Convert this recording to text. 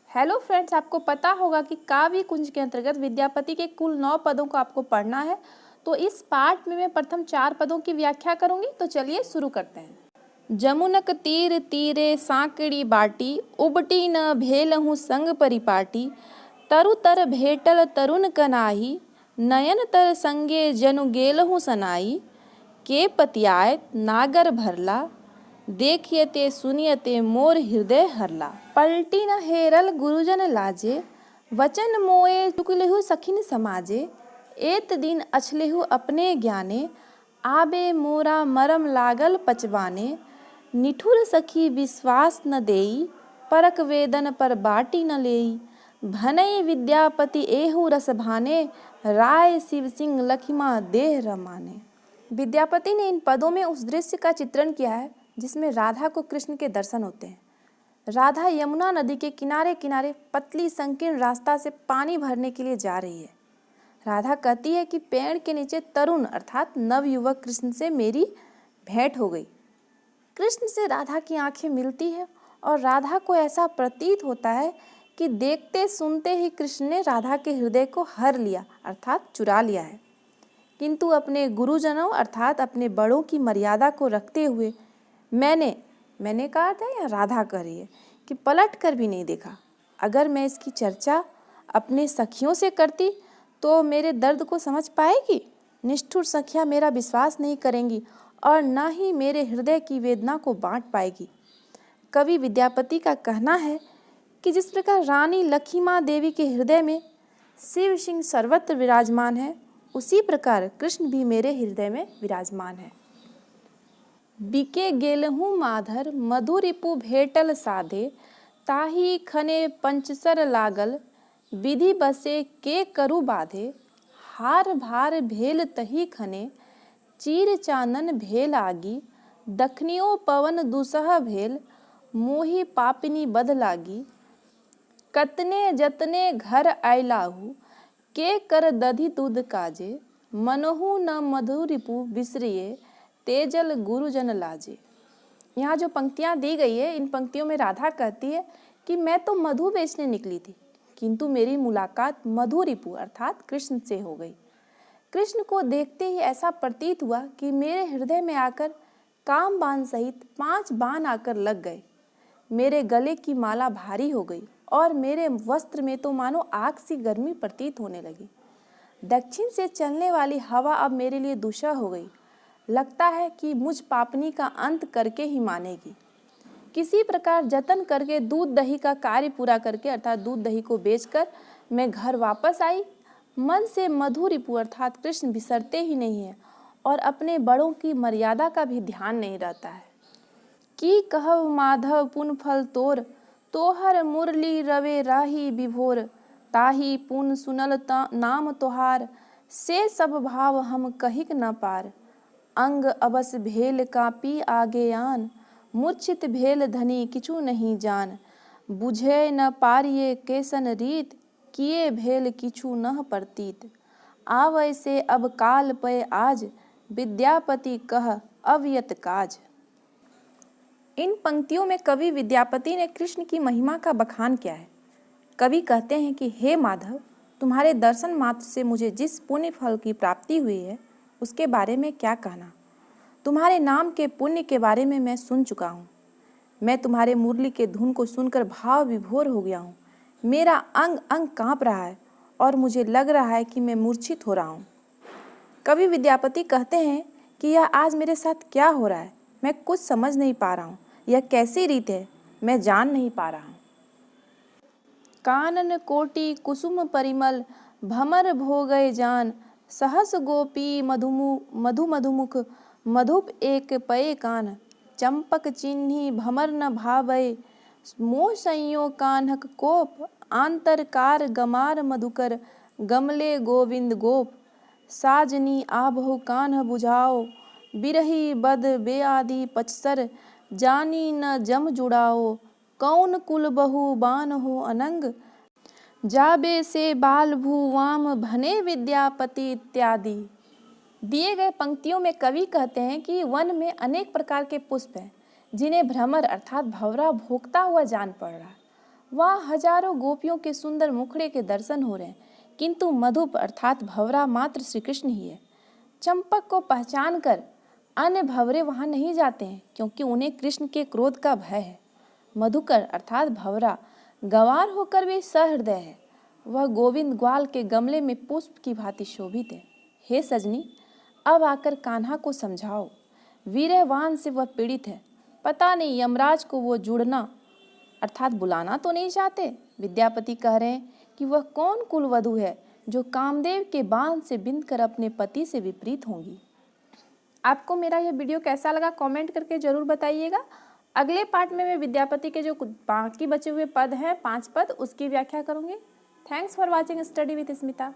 Hello friends, आपको पता होगा कि काव्य कुंज के अंतर्गत विद्यापति के कुल 9 पदों को आपको पढ़ना है। तो इस पाठ में मैं प्रथम 4 पदों की व्याख्या करूंगी। तो चलिए शुरू करते हैं। जमुनक तीर तीरे सांकड़ी बाटी, उबटी न भेलहु संग परिपाटी। तरु तर भेटल तरुण कनाही, नयन तर संगे जनु गेलहु सनाई। के पतियात नागर भरला, देखियते सुनियते मोर हृदय हरला। पलटी न हेरल गुरुजन लाजे, वचन मोए चुकलेहु सखिन समाजे। एत दिन अछलेहु अपने ज्ञाने, आबे मोरा मरम लागल पचवाने। निठुर सखी विश्वास न देई, परक वेदन पर बाटी न लेई। भनई विद्यापति एहु रस भाने, राय शिव सिंह लखिमा देह रमाने। विद्यापति ने इन पदों में उस दृश्य का चित्रण किया है जिसमें राधा को कृष्ण के दर्शन होते हैं। राधा यमुना नदी के किनारे किनारे पतली संकीर्ण रास्ता से पानी भरने के लिए जा रही है। राधा कहती है कि पेड़ के नीचे तरुण अर्थात नवयुवक कृष्ण से मेरी भेंट हो गई। कृष्ण से राधा की आंखें मिलती है और राधा को ऐसा प्रतीत होता है कि देखते सुनते ही कृष्ण ने राधा के हृदय को हर लिया अर्थात चुरा लिया है। किंतु अपने गुरुजनों अर्थात अपने बड़ों की मर्यादा को रखते हुए मैंने कहा था या राधा कह रही है कि पलट कर भी नहीं देखा। अगर मैं इसकी चर्चा अपने सखियों से करती तो मेरे दर्द को समझ पाएगी। निष्ठुर सखियाँ मेरा विश्वास नहीं करेंगी और न ही मेरे हृदय की वेदना को बांट पाएगी। कवि विद्यापति का कहना है कि जिस प्रकार रानी लक्ष्मी देवी के हृदय में शिव सिंह सर्वत्र विराजमान है, उसी प्रकार कृष्ण भी मेरे हृदय में विराजमान है। बिके गेलहूँ माधर मधुरिपु भेटल साधे, ताही खने पंचसर लागल, विधि बसे के करु बाधे। हार भार भेल तही खने, चीर चानन भेल आगी। दखनियो पवन दुसह भेल, मोहि पापिनी बध लागी। कतने जतने घर आयलाहु, के कर दधि दूध काजे। मनहु न मधुरिपु बिसरिए, तेजल गुरुजन लाजे। यहाँ जो पंक्तियाँ दी गई है, इन पंक्तियों में राधा कहती है कि मैं तो मधु बेचने निकली थी, किंतु मेरी मुलाकात मधुरिपु अर्थात कृष्ण से हो गई। कृष्ण को देखते ही ऐसा प्रतीत हुआ कि मेरे हृदय में आकर काम बाण सहित 5 बाण आकर लग गए। मेरे गले की माला भारी हो गई और मेरे वस्त्र में तो मानो आग सी गर्मी प्रतीत होने लगी। दक्षिण से चलने वाली हवा अब मेरे लिए दूषा हो गई। लगता है कि मुझ पापनी का अंत करके ही मानेगी। किसी प्रकार जतन करके दूध दही का कार्य पूरा करके अर्थात दूध दही को बेचकर मैं घर वापस आई। मन से मधुरिपु अर्थात कृष्ण बिसरते ही नहीं है और अपने बड़ों की मर्यादा का भी ध्यान नहीं रहता है। की कहव माधव पुन फल तोर, तोहर मुरली रवे राही विभोर। ताही पुन सुनल नाम तोहार, से सब भाव हम कहिक न पार। अंग अबस भेल कापी आगे आन, मूर्छित भेल धनी किछु नहीं जान। बुझे न पारिये कैसन रीत, किए भेल किछु न प्रतीत। आवै से अब काल पे आज, विद्यापति कह अवियत काज। इन पंक्तियों में कवि विद्यापति ने कृष्ण की महिमा का बखान किया है। कवि कहते हैं कि हे माधव, तुम्हारे दर्शन मात्र से मुझे जिस पुण्य फल की प्राप्ति हुई है उसके बारे में क्या कहना। तुम्हारे नाम के पुण्य के बारे में मैं सुन चुका हूँ। मैं तुम्हारे मुरली के धुन को सुनकर भाव विभोर हो गया हूँ। मेरा अंग अंग काँप रहा है और मुझे लग रहा है कि मैं मूर्छित हो रहा हूँ। कवि विद्यापति कहते हैं कि यह आज मेरे साथ क्या हो रहा है, मैं कुछ समझ नहीं पा रहा हूँ। यह कैसी रीत है, मैं जान नहीं पा रहा हूँ। कानन कोटि कुसुम परिमल, भमर भोगय जान। सहस गोपी मधुमुख, मधुप एक पय कान। चंपक चिन्ही भमर न भावय, मोह संयो कान्हक कोप। आंतरकार गमार मधुकर, गमले गोविंद गोप। साजनी आभहु कान्ह बुझाओ, बिरही बद बेआदि पचसर। जानी न जम जुड़ाओ, कौन कुल बहु बान हो अनंग। जाबे से बाल भुवाम भने विद्यापति इत्यादि। दिए गए पंक्तियों में कवि कहते हैं कि वन में अनेक प्रकार के पुष्प हैं जिन्हें भ्रमर अर्थात भंवरा भोगता हुआ जान पड़ रहा है। वहाँ हजारों गोपियों के सुंदर मुखड़े के दर्शन हो रहे हैं, किंतु मधुप अर्थात भंवरा मात्र श्री कृष्ण ही है। चंपक को पहचान कर अन्य भंवरे वहाँ नहीं जाते हैं, क्योंकि उन्हें कृष्ण के क्रोध का भय है। मधुकर अर्थात भंवरा गंवार होकर भी सहृदय है। वह गोविंद ग्वाल के गमले में पुष्प की भांति शोभित है। हे सजनी, अब आकर कान्हा को समझाओ, वीर्यवान से वह पीड़ित है। पता नहीं यमराज को वो जुड़ना अर्थात बुलाना तो नहीं चाहते। विद्यापति कह रहे हैं कि वह कौन कुलवधू है जो कामदेव के बाण से बिंदकर अपने पति से विपरीत होंगी। आपको मेरा यह वीडियो कैसा लगा कमेंट करके जरूर बताइएगा। अगले पार्ट में मैं विद्यापति के जो बाकी बचे हुए पद हैं 5 पद, उसकी व्याख्या करूंगी। Thanks for watching study with Smita.